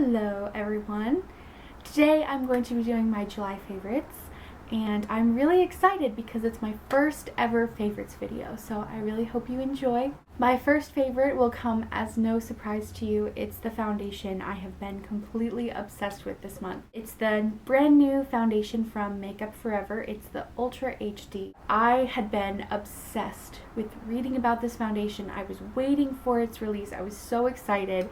Hello everyone! Today I'm going to be doing my July favorites, and I'm really excited because it's my first ever favorites video, so I really hope you enjoy. My first favorite will come as no surprise to you. It's the foundation I have been completely obsessed with this month. It's the brand new foundation from Makeup Forever. It's the Ultra HD. I had been obsessed with reading about this foundation. I was waiting for its release. I was so excited.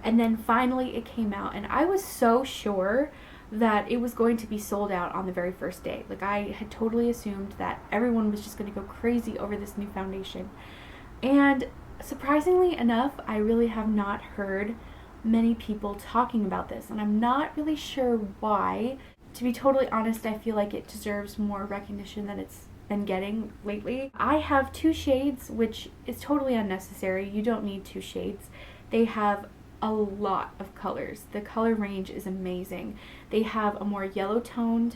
And then finally it came out, and I was so sure that it was going to be sold out on the very first day. Like, I had totally assumed that everyone was just going to go crazy over this new foundation. And surprisingly enough, I really have not heard many people talking about this, and I'm not really sure why. To be totally honest, I feel like it deserves more recognition than it's been getting lately. I have two shades, which is totally unnecessary. You don't need two shades. They have a lot of colors. The color range is amazing. They have a more yellow toned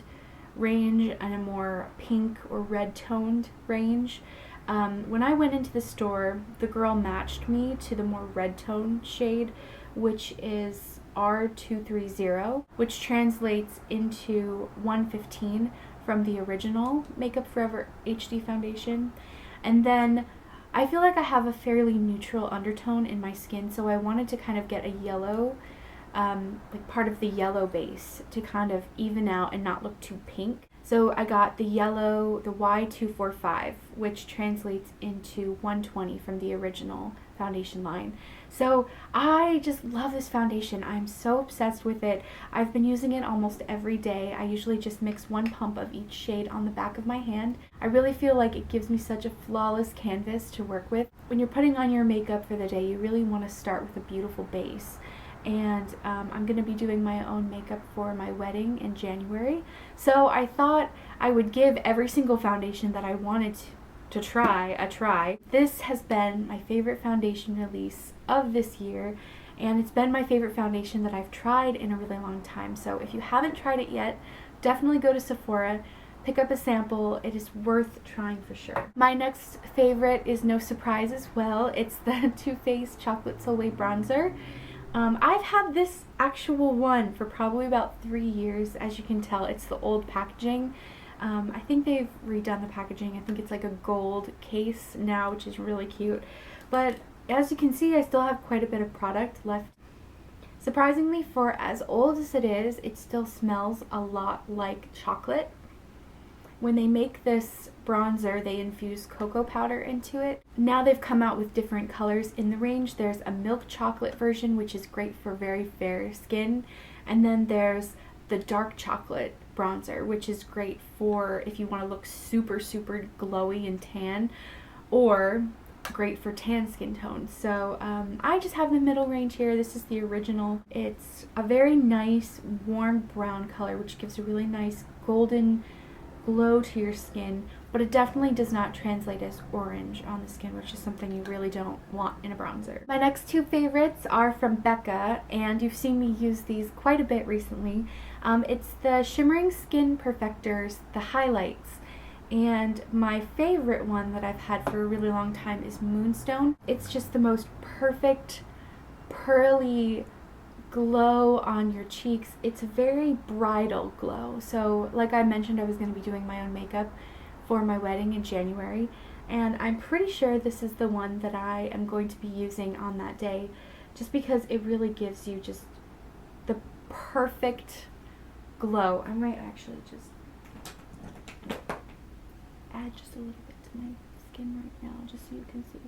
range and a more pink or red toned range. When I went into the store, the girl matched me to the more red toned shade, which is R230, which translates into 115 from the original Makeup Forever HD foundation. And then I feel like I have a fairly neutral undertone in my skin, so I wanted to kind of get a yellow, like part of the yellow base to kind of even out and not look too pink. So I got the yellow, the Y245, which translates into 120 from the original foundation line. So I just love this foundation. I'm so obsessed with it. I've been using it almost every day. I usually just mix one pump of each shade on the back of my hand. I really feel like it gives me such a flawless canvas to work with. When you're putting on your makeup for the day, you really want to start with a beautiful base. And I'm going to be doing my own makeup for my wedding in January. So I thought I would give every single foundation that I wanted to try a try. This has been my favorite foundation release of this year, and it's been my favorite foundation that I've tried in a really long time. So if you haven't tried it yet, definitely go to Sephora, pick up a sample. It is worth trying for sure. My next favorite is no surprise as well. It's the Too Faced Chocolate Soleil Bronzer. I've had this actual one for probably about 3 years. As you can tell, it's the old packaging. I think they've redone the packaging. I think it's like a gold case now, which is really cute. But as you can see, I still have quite a bit of product left. Surprisingly, for as old as it is, it still smells a lot like chocolate. When they make this bronzer, they infuse cocoa powder into it. Now they've come out with different colors in the range. There's a milk chocolate version, which is great for very fair skin. And then there's the dark chocolate bronzer, which is great for if you want to look super, super glowy and tan, or great for tan skin tones. So I just have the middle range here. This is the original. It's a very nice warm brown color, which gives a really nice golden glow to your skin, but it definitely does not translate as orange on the skin, which is something you really don't want in a bronzer. My next two favorites are from Becca, and you've seen me use these quite a bit recently. It's the Shimmering Skin Perfectors, the highlights. And my favorite one that I've had for a really long time is Moonstone. It's just the most perfect pearly glow on your cheeks. It's a very bridal glow. So like I mentioned, I was going to be doing my own makeup for my wedding in January, and I'm pretty sure this is the one that I am going to be using on that day, just because it really gives you just the perfect glow. I might actually just add just a little bit to my skin right now, just so you can see.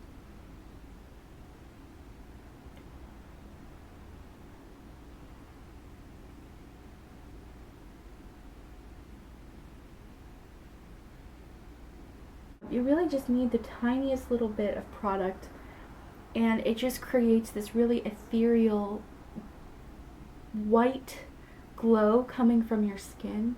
You really just need the tiniest little bit of product, and it just creates this really ethereal white glow coming from your skin.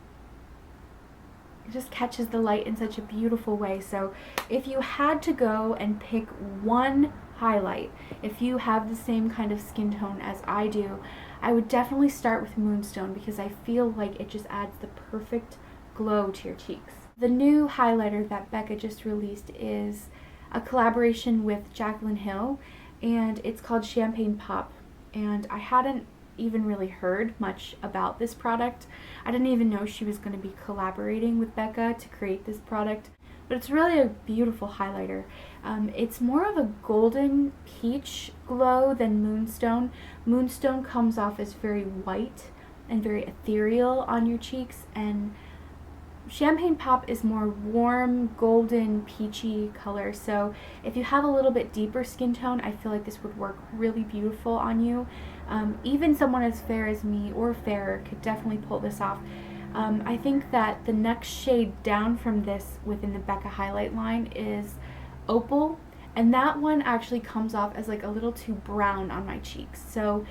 It just catches the light in such a beautiful way. So if you had to go and pick one highlight, if you have the same kind of skin tone as I do, I would definitely start with Moonstone, because I feel like it just adds the perfect glow to your cheeks. The new highlighter that Becca just released is a collaboration with Jaclyn Hill, and it's called Champagne Pop. And I hadn't even really heard much about this product. I didn't even know she was going to be collaborating with Becca to create this product, but it's really a beautiful highlighter. It's more of a golden peach glow than Moonstone. Moonstone comes off as very white and very ethereal on your cheeks, and Champagne Pop is more warm, golden, peachy color. So if you have a little bit deeper skin tone, I feel like this would work really beautiful on you. Even someone as fair as me or fairer could definitely pull this off. I think that the next shade down from this within the Becca highlight line is Opal, and that one actually comes off as like a little too brown on my cheeks. So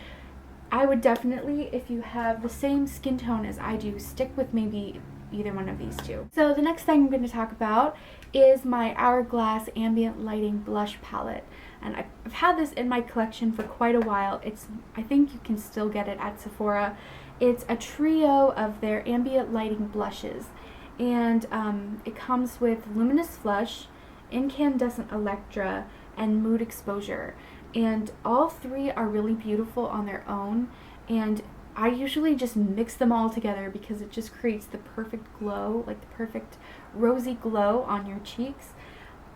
I would definitely, if you have the same skin tone as I do, stick with maybe either one of these two. So the next thing I'm going to talk about is my Hourglass Ambient Lighting Blush Palette. And I've had this in my collection for quite a while. I think you can still get it at Sephora. It's a trio of their ambient lighting blushes. And it comes with Luminous Flush, Incandescent Electra, and Mood Exposure. And all three are really beautiful on their own. And I usually just mix them all together because it just creates the perfect glow, like the perfect rosy glow on your cheeks.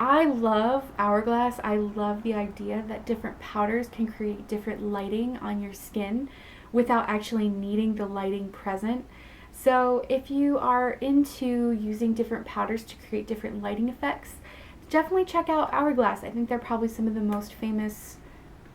I love Hourglass. I love the idea that different powders can create different lighting on your skin without actually needing the lighting present. So if you are into using different powders to create different lighting effects, definitely check out Hourglass. I think they're probably some of the most famous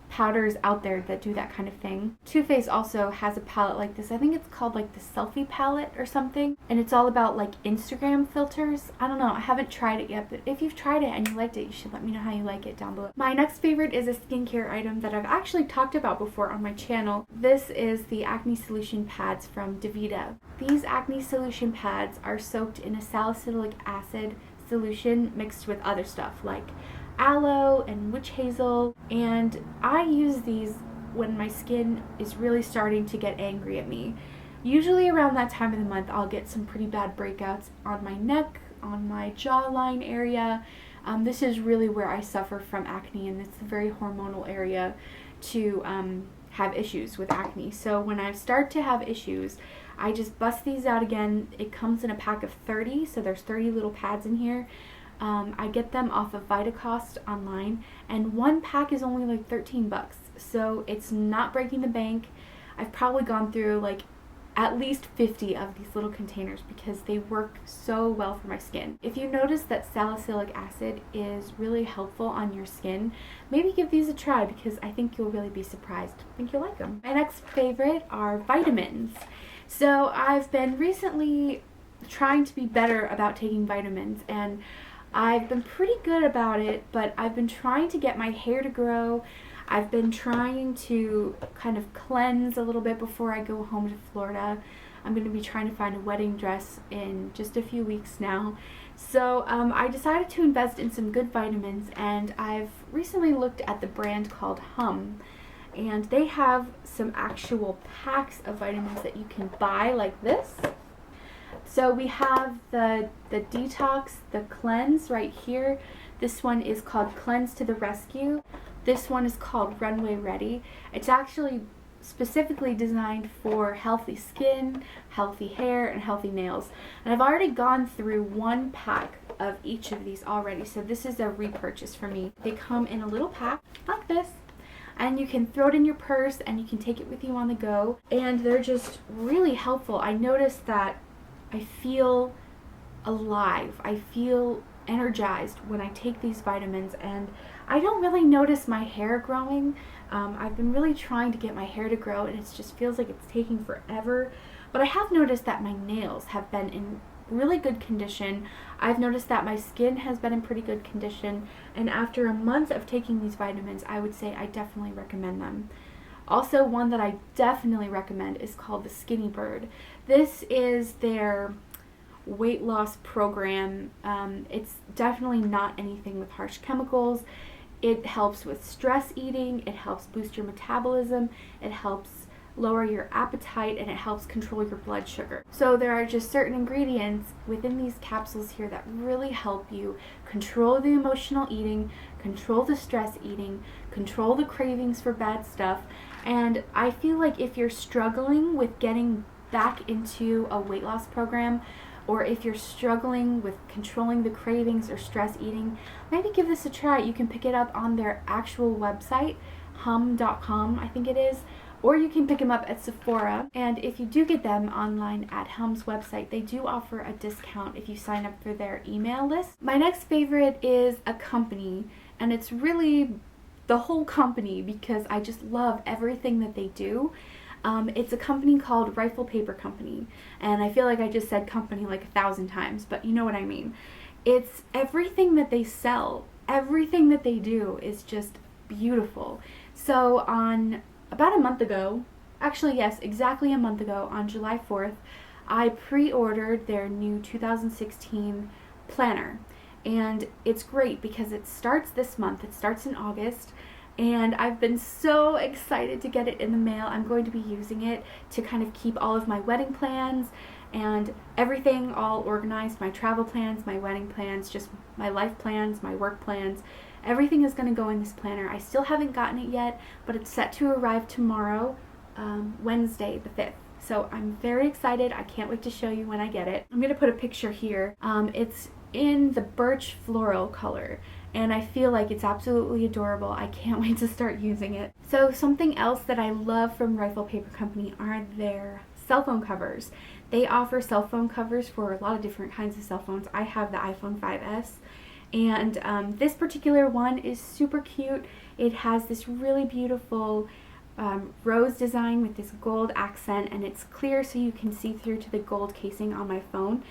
powders out there that do that kind of thing. Too Faced also has a palette like this. I think it's called like the Selfie palette or something, and it's all about like Instagram filters. I don't know, I haven't tried it yet, but if you've tried it and you liked it, you should let me know how you like it down below. My next favorite is a skincare item that I've actually talked about before on my channel. This is the Acne Solution Pads from Devita. These Acne Solution Pads are soaked in a salicylic acid solution mixed with other stuff like aloe and witch hazel, and I use these when my skin is really starting to get angry at me. Usually around that time of the month I'll get some pretty bad breakouts on my neck, on my jawline area. This is really where I suffer from acne, and it's a very hormonal area to have issues with acne. So when I start to have issues, I just bust these out again. It comes in a pack of 30, so there's 30 little pads in here. I get them off of Vitacost online, and one pack is only like 13 bucks, so it's not breaking the bank. I've probably gone through like at least 50 of these little containers because they work so well for my skin. If you notice that salicylic acid is really helpful on your skin, maybe give these a try because I think you'll really be surprised. I think you'll like them. My next favorite are vitamins. So I've been recently trying to be better about taking vitamins, and I've been pretty good about it, but I've been trying to get my hair to grow. I've been trying to kind of cleanse a little bit before I go home to Florida. I'm going to be trying to find a wedding dress in just a few weeks now. So I decided to invest in some good vitamins, and I've recently looked at the brand called Hum. And they have some actual packs of vitamins that you can buy like this. So we have the Detox, the Cleanse right here. This one is called Cleanse to the Rescue. This one is called Runway Ready. It's actually specifically designed for healthy skin, healthy hair, and healthy nails. And I've already gone through one pack of each of these already, so this is a repurchase for me. They come in a little pack like this, and you can throw it in your purse and you can take it with you on the go, and they're just really helpful. I noticed that I feel alive. I feel energized when I take these vitamins, and I don't really notice my hair growing. I've been really trying to get my hair to grow, and it just feels like it's taking forever. But I have noticed that my nails have been in really good condition. I've noticed that my skin has been in pretty good condition, and after a month of taking these vitamins, I would say I definitely recommend them. Also, one that I definitely recommend is called the Skinny Bird. This is their weight loss program. It's definitely not anything with harsh chemicals. It helps with stress eating, it helps boost your metabolism, it helps lower your appetite, and it helps control your blood sugar. So there are just certain ingredients within these capsules here that really help you control the emotional eating, control the stress eating, control the cravings for bad stuff. And I feel like if you're struggling with getting back into a weight loss program, or if you're struggling with controlling the cravings or stress eating, maybe give this a try. You can pick it up on their actual website, hum.com, I think it is, or you can pick them up at Sephora. And if you do get them online at Hum's website, they do offer a discount if you sign up for their email list. My next favorite is a company, and it's really the whole company because I just love everything that they do. It's a company called Rifle Paper Company, and I feel like I just said company like 1,000 times, but you know what I mean. It's everything that they sell, everything that they do is just beautiful. So on about a month ago, actually yes, exactly a month ago, on July 4th, I pre-ordered their new 2016 planner, and it's great because it starts this month, it starts in August. And I've been so excited to get it in the mail. I'm going to be using it to kind of keep all of my wedding plans and everything all organized, my travel plans, my wedding plans, just my life plans, my work plans. Everything is going to go in this planner. I still haven't gotten it yet, but it's set to arrive tomorrow, Wednesday the 5th. So I'm very excited. I can't wait to show you when I get it. I'm going to put a picture here. It's in the Birch Floral color, and I feel like it's absolutely adorable. I can't wait to start using it. So something else that I love from Rifle Paper Company are their cell phone covers. They offer cell phone covers for a lot of different kinds of cell phones. I have the iPhone 5S, and this particular one is super cute. It has this really beautiful rose design with this gold accent, and it's clear so you can see through to the gold casing on my phone.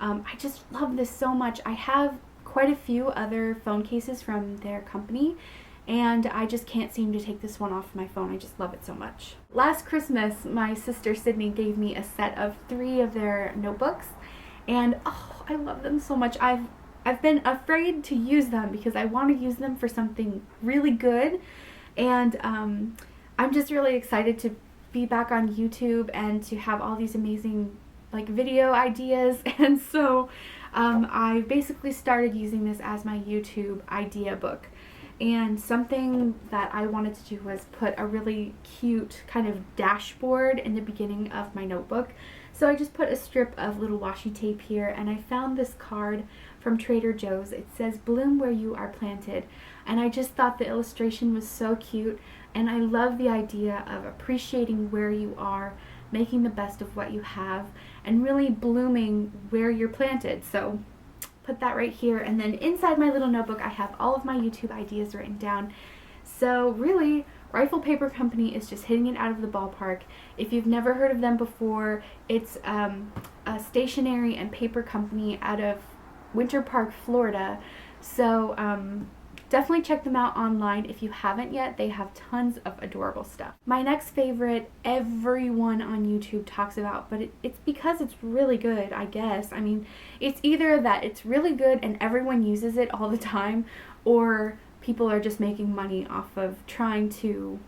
I just love this so much. I have quite a few other phone cases from their company, and I just can't seem to take this one off my phone. I just love it so much. Last Christmas, my sister Sydney gave me a set of 3 of their notebooks, and oh, I love them so much. I've been afraid to use them because I want to use them for something really good, and I'm just really excited to be back on YouTube and to have all these amazing like video ideas. And so I basically started using this as my YouTube idea book, and something that I wanted to do was put a really cute kind of dashboard in the beginning of my notebook. So I just put a strip of little washi tape here, and I found this card from Trader Joe's. It says "Bloom where you are planted," and I just thought the illustration was so cute, and I love the idea of appreciating where you are, making the best of what you have, and really blooming where you're planted. So put that right here, and then inside my little notebook I have all of my YouTube ideas written down. So really, Rifle Paper Company is just hitting it out of the ballpark. If you've never heard of them before, it's a stationery and paper company out of Winter Park, Florida. So definitely check them out online if you haven't yet. They have tons of adorable stuff. My next favorite, everyone on YouTube talks about, but it's because it's really good, I guess. I mean, it's either that it's really good and everyone uses it all the time, or people are just making money off of trying to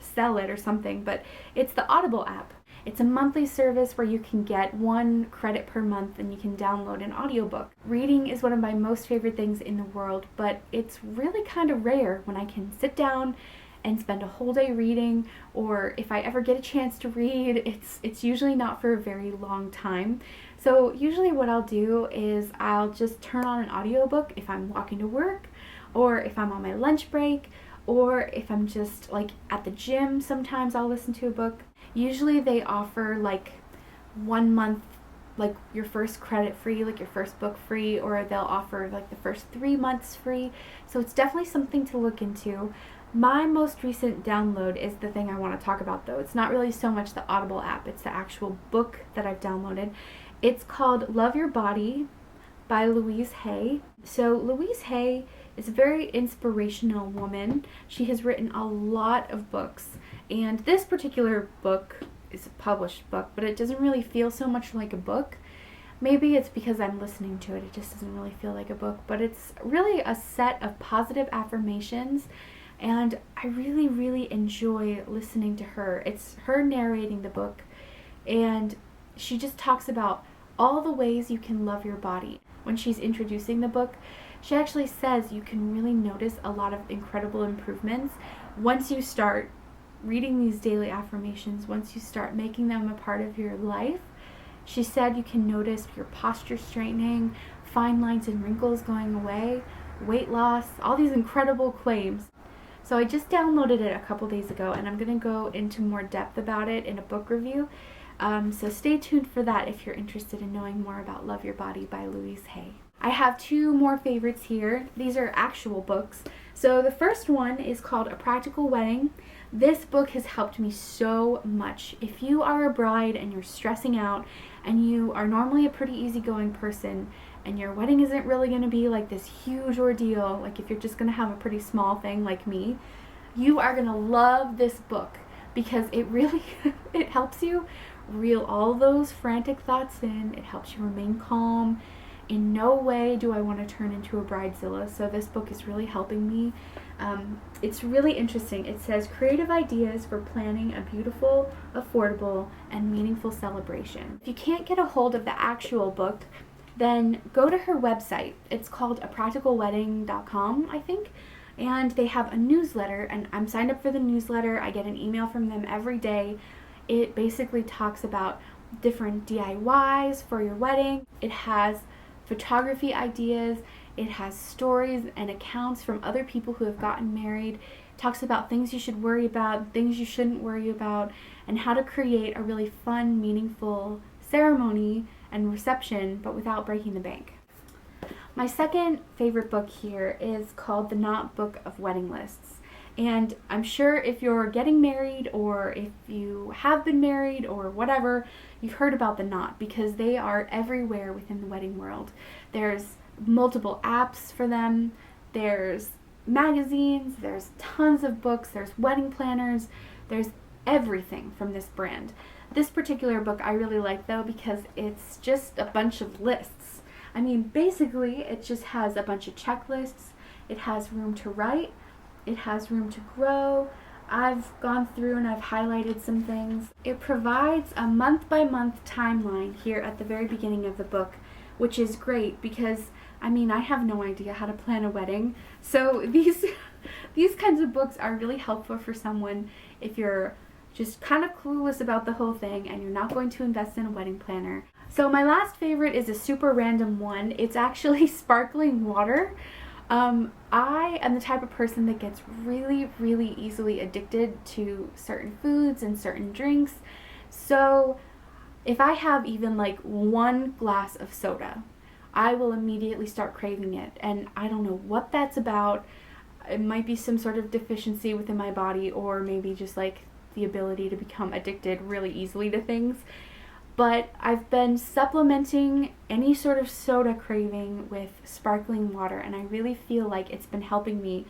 sell it or something, but it's the Audible app. It's a monthly service where you can get 1 credit per month and you can download an audiobook. Reading is one of my most favorite things in the world, but it's really kind of rare when I can sit down and spend a whole day reading, or if I ever get a chance to read, it's usually not for a very long time. So usually what I'll do is I'll just turn on an audiobook if I'm walking to work, or if I'm on my lunch break, or if I'm just like at the gym. Sometimes I'll listen to a book. Usually they offer like 1 month, like your first credit free, like your first book free, or they'll offer like the first 3 months free. So it's definitely something to look into. My most recent download is the thing I want to talk about though. It's not really so much the Audible app, it's the actual book that I've downloaded. It's called Love Your Body by Louise Hay. So Louise Hay is a very inspirational woman. She has written a lot of books, and this particular book is a published book, but it doesn't really feel so much like a book. Maybe it's because I'm listening to it, it just doesn't really feel like a book, but it's really a set of positive affirmations, and I really, really enjoy listening to her. It's her narrating the book, and she just talks about all the ways you can love your body. When she's introducing the book, she actually says you can really notice a lot of incredible improvements once you start reading these daily affirmations, once you start making them a part of your life. She said you can notice your posture straightening, fine lines and wrinkles going away, weight loss, all these incredible claims. So I just downloaded it a couple days ago, and I'm going to go into more depth about it in a book review. So stay tuned for that if you're interested in knowing more about Love Your Body by Louise Hay. I have two more favorites here. These are actual books. So the first one is called A Practical Wedding. This book has helped me so much. If you are a bride and you're stressing out and you are normally a pretty easygoing person and your wedding isn't really going to be like this huge ordeal, like if you're just going to have a pretty small thing like me, you are going to love this book because it really it helps you reel all those frantic thoughts in. It helps you remain calm. In no way do I want to turn into a bridezilla, so this book is really helping me. It's really interesting. It says creative ideas for planning a beautiful, affordable, and meaningful celebration. If you can't get a hold of the actual book, then go to her website. It's called apracticalwedding.com, I think, and they have a newsletter, and I'm signed up for the newsletter. I get an email from them every day. It basically talks about different DIYs for your wedding. It has photography ideas, it has stories and accounts from other people who have gotten married. It talks about things you should worry about, things you shouldn't worry about, and how to create a really fun, meaningful ceremony and reception, but without breaking the bank. My second favorite book here is called The Knot Book of Wedding Lists. And I'm sure if you're getting married or if you have been married or whatever, you've heard about The Knot because they are everywhere within the wedding world. There's multiple apps for them, there's magazines, there's tons of books, there's wedding planners, there's everything from this brand. This particular book I really like though because it's just a bunch of lists. I mean, basically it just has a bunch of checklists, it has room to write, it has room to grow. I've gone through and I've highlighted some things. It provides a month-by-month timeline here at the very beginning of the book, which is great because, I mean, I have no idea how to plan a wedding. So these kinds of books are really helpful for someone if you're just kind of clueless about the whole thing and you're not going to invest in a wedding planner. So my last favorite is a super random one. It's actually sparkling water. I am the type of person that gets really, really easily addicted to certain foods and certain drinks. So if I have even like one glass of soda, I will immediately start craving it. And I don't know what that's about. It might be some sort of deficiency within my body or maybe just like the ability to become addicted really easily to things. But I've been supplementing any sort of soda craving with sparkling water, and I really feel like it's been helping me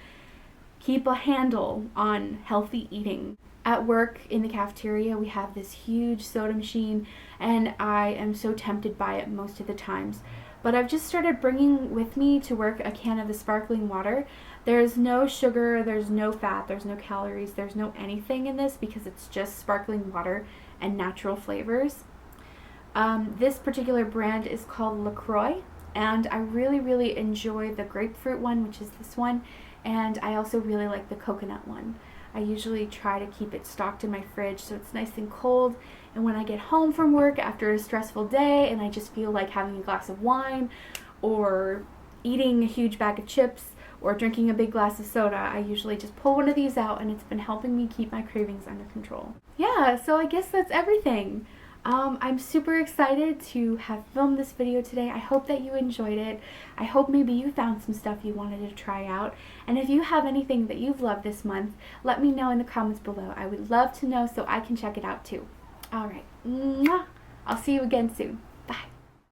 keep a handle on healthy eating. At work in the cafeteria, we have this huge soda machine, and I am so tempted by it most of the times. But I've just started bringing with me to work a can of the sparkling water. There's no sugar, there's no fat, there's no calories, there's no anything in this because it's just sparkling water and natural flavors. This particular brand is called Croix, and I really, really enjoy the grapefruit one, which is this one, and I also really like the coconut one. I usually try to keep it stocked in my fridge so it's nice and cold, and when I get home from work after a stressful day and I just feel like having a glass of wine or eating a huge bag of chips or drinking a big glass of soda, I usually just pull one of these out, and it's been helping me keep my cravings under control. Yeah, so I guess that's everything. I'm super excited to have filmed this video today. I hope that you enjoyed it. I hope maybe you found some stuff you wanted to try out. And if you have anything that you've loved this month, let me know in the comments below. I would love to know so I can check it out too. Alright, I'll see you again soon.